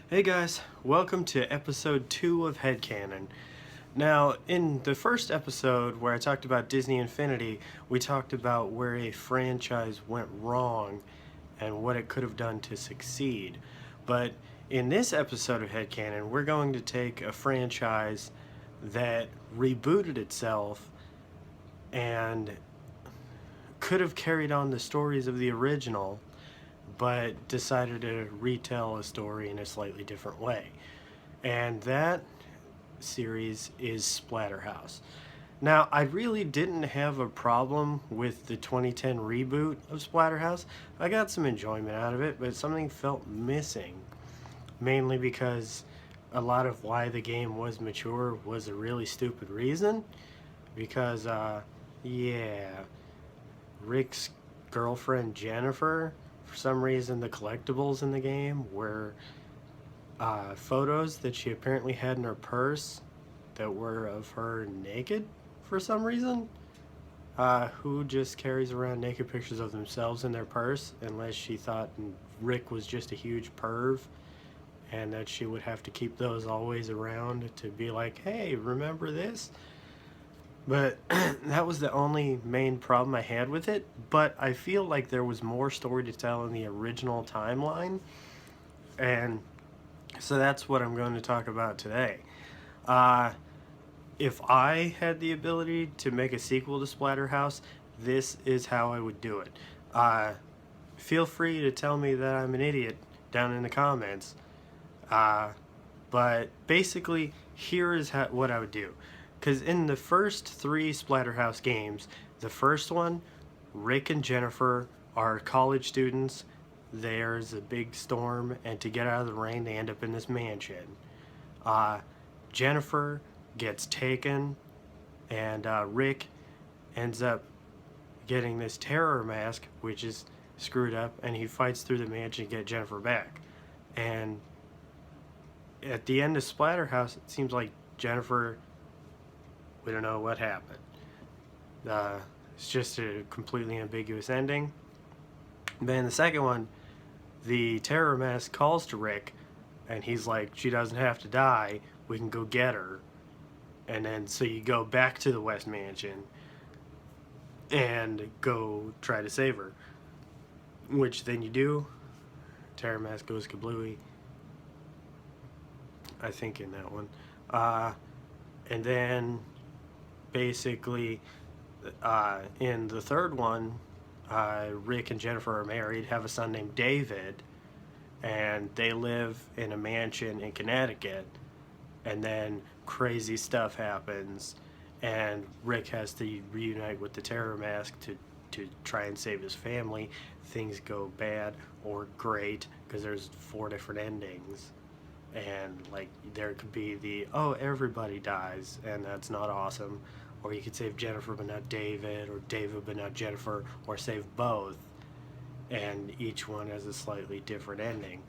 Hey guys, welcome to episode 2 of HeadCanon. Now, in the first episode where I talked about Disney Infinity, we talked about where a franchise went wrong and what it could have done to succeed. But in this episode of HeadCanon, we're going to take a franchise that rebooted itself and could have carried on the stories of the original, but decided to retell a story in a slightly different way. And that series is Splatterhouse. Now, I really didn't have a problem with the 2010 reboot of Splatterhouse. I got some enjoyment out of it, but something felt missing. Mainly because a lot of why the game was mature was a really stupid reason. Because, yeah, Rick's girlfriend Jennifer, for some reason, the collectibles in the game were photos that she apparently had in her purse that were of her naked for some reason. Who just carries around naked pictures of themselves in their purse unless she thought Rick was just a huge perv and that she would have to keep those always around to be like, hey, remember this? But that was the only main problem I had with it. But I feel like there was more story to tell in the original timeline. And so that's what I'm going to talk about today. If I had the ability to make a sequel to Splatterhouse, this is how I would do it. Feel free to tell me that I'm an idiot down in the comments. But basically, here is what I would do. Because in the first 3 Splatterhouse games, the first one, Rick and Jennifer are college students. There's a big storm, and to get out of the rain, they end up in this mansion. Jennifer gets taken, and Rick ends up getting this terror mask, which is screwed up, and he fights through the mansion to get Jennifer back. And at the end of Splatterhouse, it seems like Jennifer, we don't know what happened. It's just a completely ambiguous ending. Then the second one, the terror mask calls to Rick, and he's like, she doesn't have to die, we can go get her. And then so you go back to the West Mansion and go try to save her. Which then you do. Terror mask goes kablooey. I think in that one. And then basically in the third one, Rick and Jennifer are married, have a son named David, and they live in a mansion in Connecticut. And then crazy stuff happens, and Rick has to reunite with the terror mask to try and save his family. Things go bad or great, because there's 4 different endings. And like there could be the, oh, everybody dies, and that's not awesome. Or you could save Jennifer but not David, or David but not Jennifer, or save both. And each one has a slightly different ending.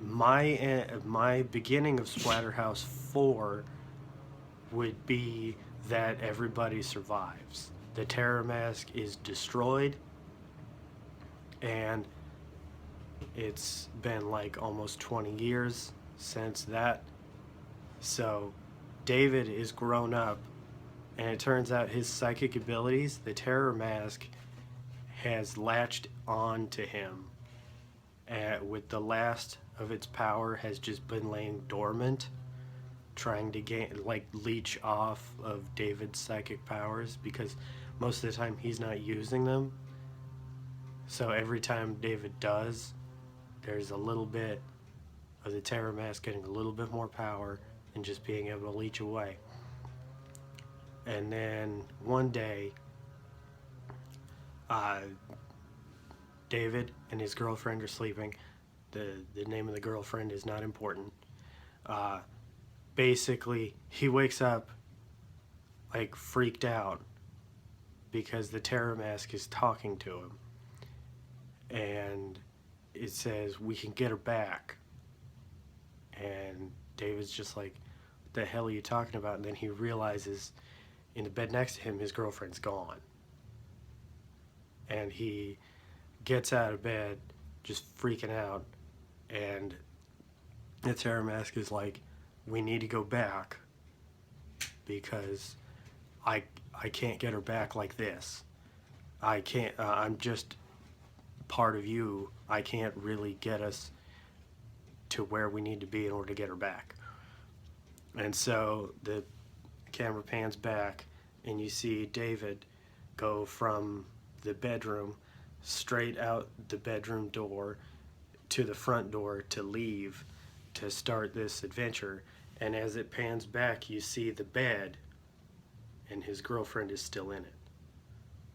My beginning of Splatterhouse 4 would be that everybody survives. The terror mask is destroyed, and it's been like almost 20 years since that. So David is grown up, and it turns out his psychic abilities, the terror mask, has latched on to him. With the last of its power has just been laying dormant, trying to leech off of David's psychic powers, because most of the time he's not using them. So every time David does, there's a little bit of the terror mask getting a little bit more power and just being able to leech away. And then one day, David and his girlfriend are sleeping. The name of the girlfriend is not important. Basically, he wakes up like freaked out because the terror mask is talking to him. And it says, we can get her back. And David's just like, what the hell are you talking about? And then he realizes in the bed next to him, his girlfriend's gone. And he gets out of bed just freaking out And the Terror Mask is like, we need to go back because I I can't get her back like this. I can't. I'm just part of you. I can't really get us to where we need to be in order to get her back. And so the camera pans back, and you see David go from the bedroom straight out the bedroom door to the front door to leave to start this adventure. And as it pans back, you see the bed, and his girlfriend is still in it.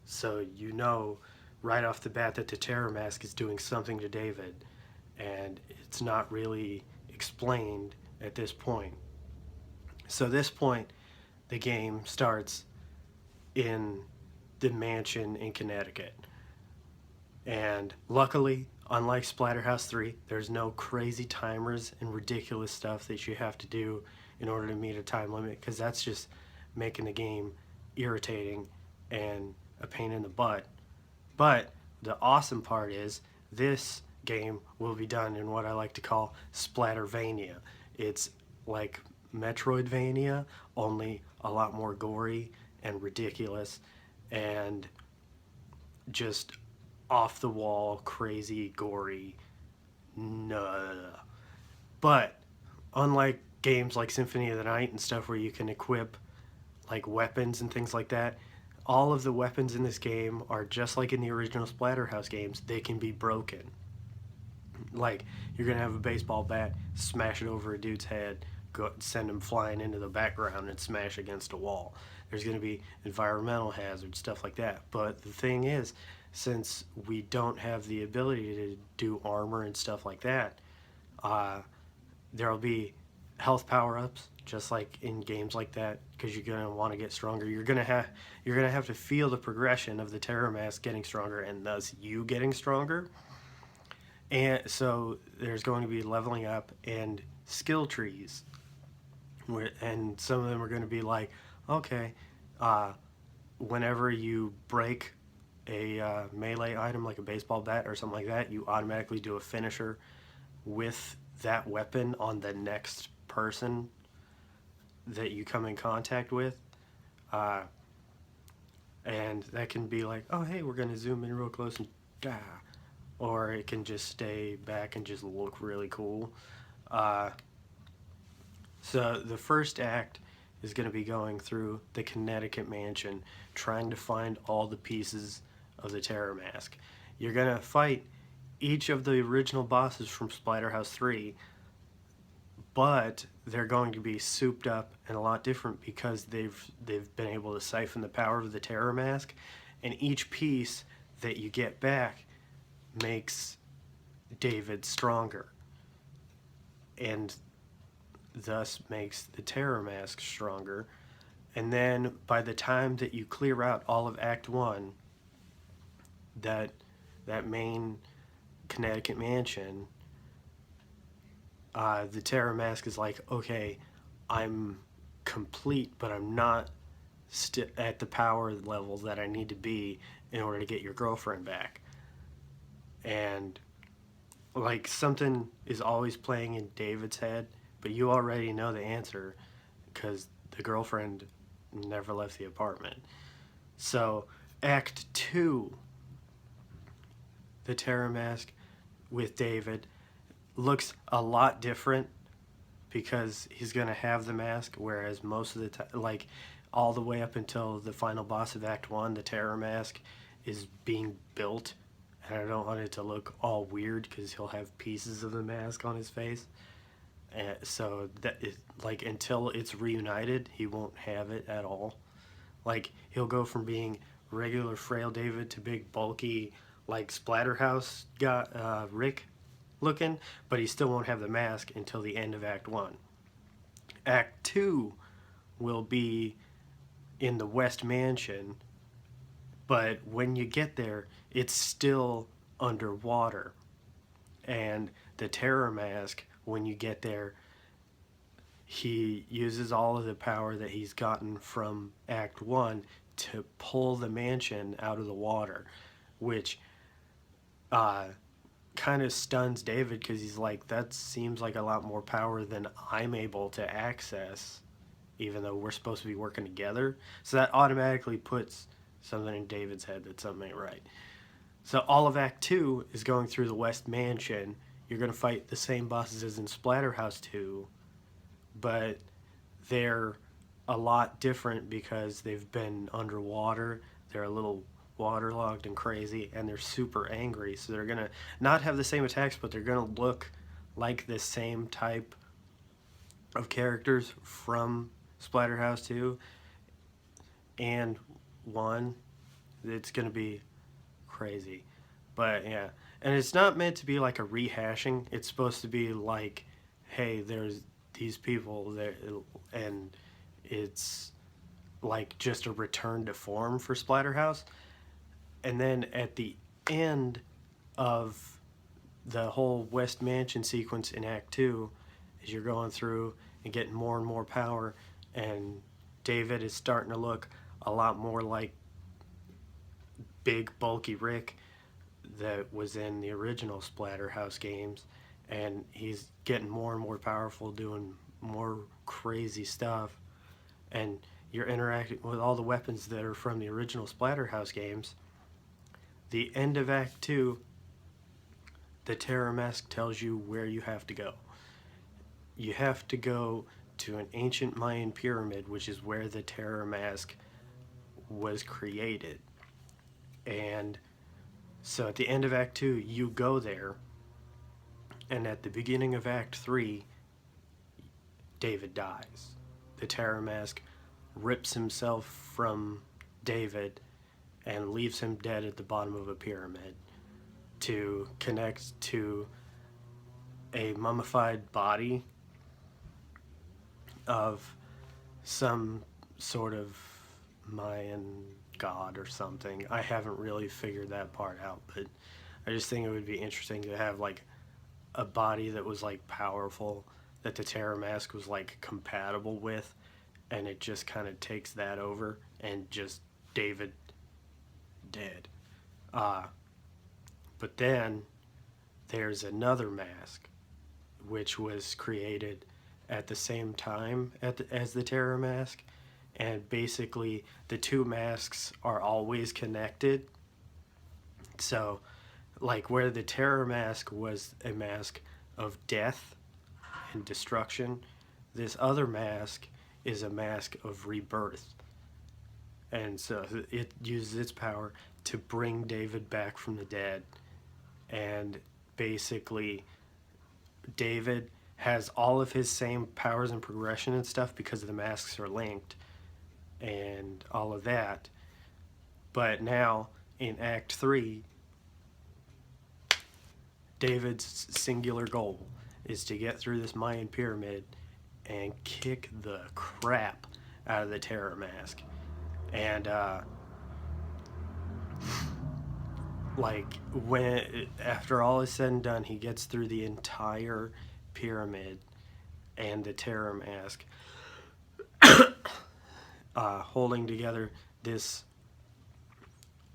So you know right off the bat that the Terror Mask is doing something to David, and it's not really explained at this point. So this point, the game starts in the mansion in Connecticut. And luckily, unlike Splatterhouse 3, there's no crazy timers and ridiculous stuff that you have to do in order to meet a time limit, because that's just making the game irritating and a pain in the butt. But the awesome part is this game will be done in what I like to call Splattervania. It's like Metroidvania, only a lot more gory and ridiculous and just off the wall, crazy, gory. No. But unlike games like Symphony of the Night and stuff where you can equip like weapons and things like that, all of the weapons in this game are just like in the original Splatterhouse games. They can be broken. Like, you're gonna have a baseball bat, smash it over a dude's head, go send him flying into the background and smash against a wall. There's gonna be environmental hazards, stuff like that. But the thing is, since we don't have the ability to do armor and stuff like that, there'll be health power-ups just like in games like that, because you're gonna want to get stronger. You're gonna have to feel the progression of the Terror Mask getting stronger, and thus you getting stronger. And so there's going to be leveling up and skill trees, and some of them are going to be like, okay, whenever you break a melee item like a baseball bat or something like that, you automatically do a finisher with that weapon on the next person that you come in contact with. And that can be like, oh hey, we're going to zoom in real close and or it can just stay back and just look really cool. So the first act is going to be going through the Connecticut mansion, trying to find all the pieces of the Terror Mask. You're going to fight each of the original bosses from Splatterhouse 3, but they're going to be souped up and a lot different because they've been able to siphon the power of the Terror Mask, and each piece that you get back makes David stronger, and thus makes the Terror Mask stronger. And then by the time that you clear out all of Act 1, that main Connecticut mansion, the Terror Mask is like, okay, I'm complete, but I'm not at the power level that I need to be in order to get your girlfriend back. And like, something is always playing in David's head, but you already know the answer because the girlfriend never left the apartment. So Act 2, the Terror Mask with David looks a lot different because he's going to have the mask, whereas most of the time, like all the way up until the final boss of Act 1, the Terror Mask is being built, and I don't want it to look all weird because he'll have pieces of the mask on his face. So that is, like, until it's reunited, he won't have it at all. Like, he'll go from being regular frail David to big bulky, like Splatterhouse Rick looking, but he still won't have the mask until the end of Act 1. Act 2 will be in the West Mansion, but when you get there, it's still underwater. And the Terror Mask, when you get there, he uses all of the power that he's gotten from Act 1 to pull the mansion out of the water, which kind of stuns David because he's like, that seems like a lot more power than I'm able to access, even though we're supposed to be working together. So that automatically puts something in David's head that something ain't right. So all of Act 2 is going through the West Mansion. You're going to fight the same bosses as in Splatterhouse 2, but they're a lot different because they've been underwater. They're a little waterlogged and crazy, and they're super angry. So they're going to not have the same attacks, but they're going to look like the same type of characters from Splatterhouse 2 and 1. It's going to be crazy. But yeah, and it's not meant to be like a rehashing. It's supposed to be like, hey, there's these people there, and it's like just a return to form for Splatterhouse. And then at the end of the whole West Mansion sequence in Act 2, as you're going through and getting more and more power, and David is starting to look a lot more like big bulky Rick that was in the original Splatterhouse games, and he's getting more and more powerful, doing more crazy stuff, and you're interacting with all the weapons that are from the original Splatterhouse games. The end of Act 2, the Terror Mask tells you where you have to go. You have to go to an ancient Mayan pyramid, which is where the Terror Mask was created. And so at the end of Act 2, you go there, and at the beginning of Act 3, David dies. The Terror Mask rips himself from David and leaves him dead at the bottom of a pyramid to connect to a mummified body of some sort of Mayan god or something. I haven't really figured that part out, but I just think it would be interesting to have like a body that was like powerful, that the Terror Mask was like compatible with, and it just kind of takes that over and just David dead. But then there's another mask which was created at the same time as the Terror Mask, and basically the two masks are always connected. So like where the Terror Mask was a mask of death and destruction, this other mask is a mask of rebirth. And so it uses its power to bring David back from the dead. And basically David has all of his same powers and progression and stuff because the masks are linked and all of that. But now in Act 3, David's singular goal is to get through this Mayan pyramid and kick the crap out of the Terror Mask. And like when after all is said and done, he gets through the entire pyramid and the Terror Mask, holding together this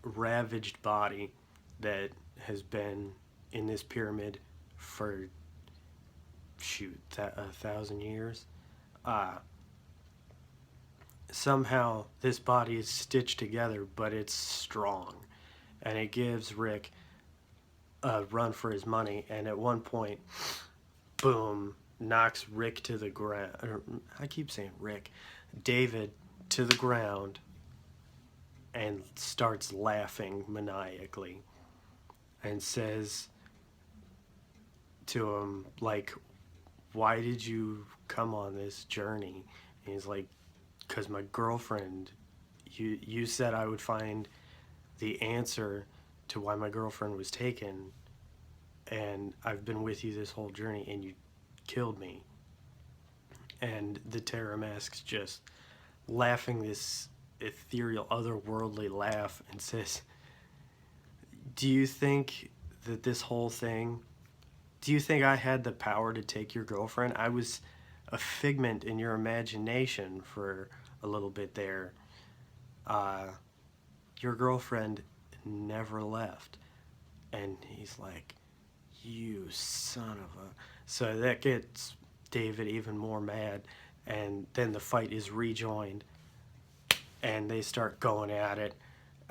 ravaged body that has been in this pyramid for 1,000 years. Somehow this body is stitched together, but it's strong, and it gives Rick a run for his money. And at one point, boom, knocks Rick to the ground. I keep saying Rick, David to the ground, and starts laughing maniacally and says to him, like, why did you come on this journey? And he's like, because my girlfriend, you said I would find the answer to why my girlfriend was taken, and I've been with you this whole journey, and you killed me. And the Terror Mask's just laughing this ethereal, otherworldly laugh and says, do you think that this whole thing, do you think I had the power to take your girlfriend? I was a figment in your imagination for a little bit there. Your girlfriend never left. And he's like, You son of a... So that gets David even more mad, and then the fight is rejoined, and they start going at it,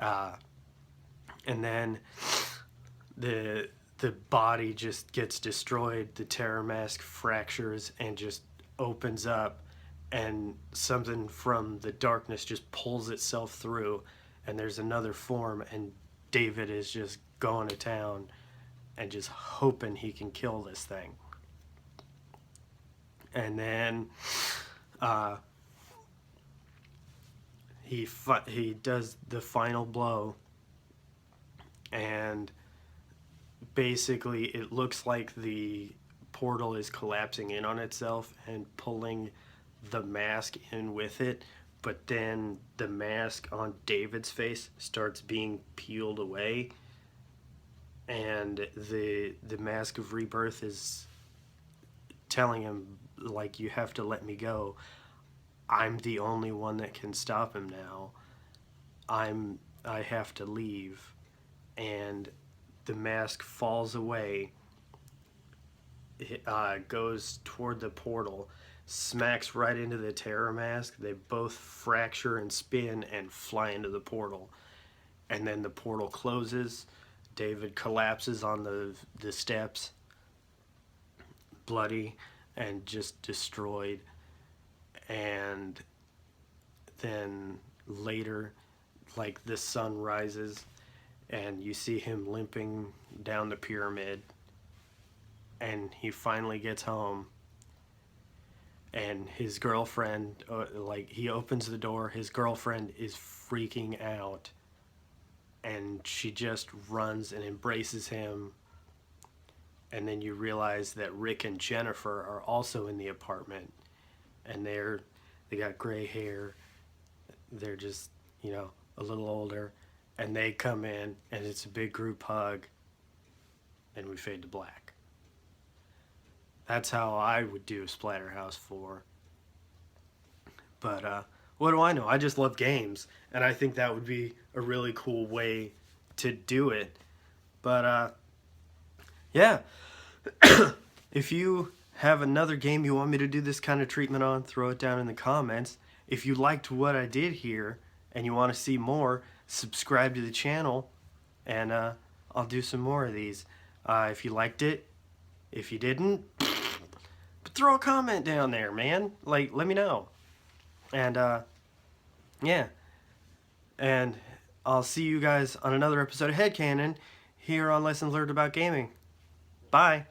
and then the body just gets destroyed. The terror mask fractures and just opens up, and something from the darkness just pulls itself through, and there's another form, and David is just going to town and just hoping he can kill this thing. And then he does the final blow, and basically it looks like the portal is collapsing in on itself and pulling the mask in with it, but then the mask on David's face starts being peeled away, and the mask of rebirth is telling him, like, you have to let me go. I'm the only one that can stop him now. I have to leave. And the mask falls away. It goes toward the portal, smacks right into the terror mask. They both fracture and spin and fly into the portal. And then the portal closes. David collapses on the steps, bloody and just destroyed. And then later, like, the sun rises and you see him limping down the pyramid, and he finally gets home, and his girlfriend, like, he opens the door, his girlfriend is freaking out, and she just runs and embraces him. And then you realize that Rick and Jennifer are also in the apartment, and they got gray hair. They're just, you know, a little older, and they come in, and it's a big group hug, and we fade to black. That's how I would do Splatterhouse 4. But what do I know? I just love games, and I think that would be a really cool way to do it. But yeah, if you have another game you want me to do this kind of treatment on, throw it down in the comments. If you liked what I did here and you want to see more, subscribe to the channel, and I'll do some more of these. If you liked it, if you didn't, throw a comment down there, man. Like, let me know. And yeah, and I'll see you guys on another episode of HeadCanon here on Lessons Learned About Gaming. Bye.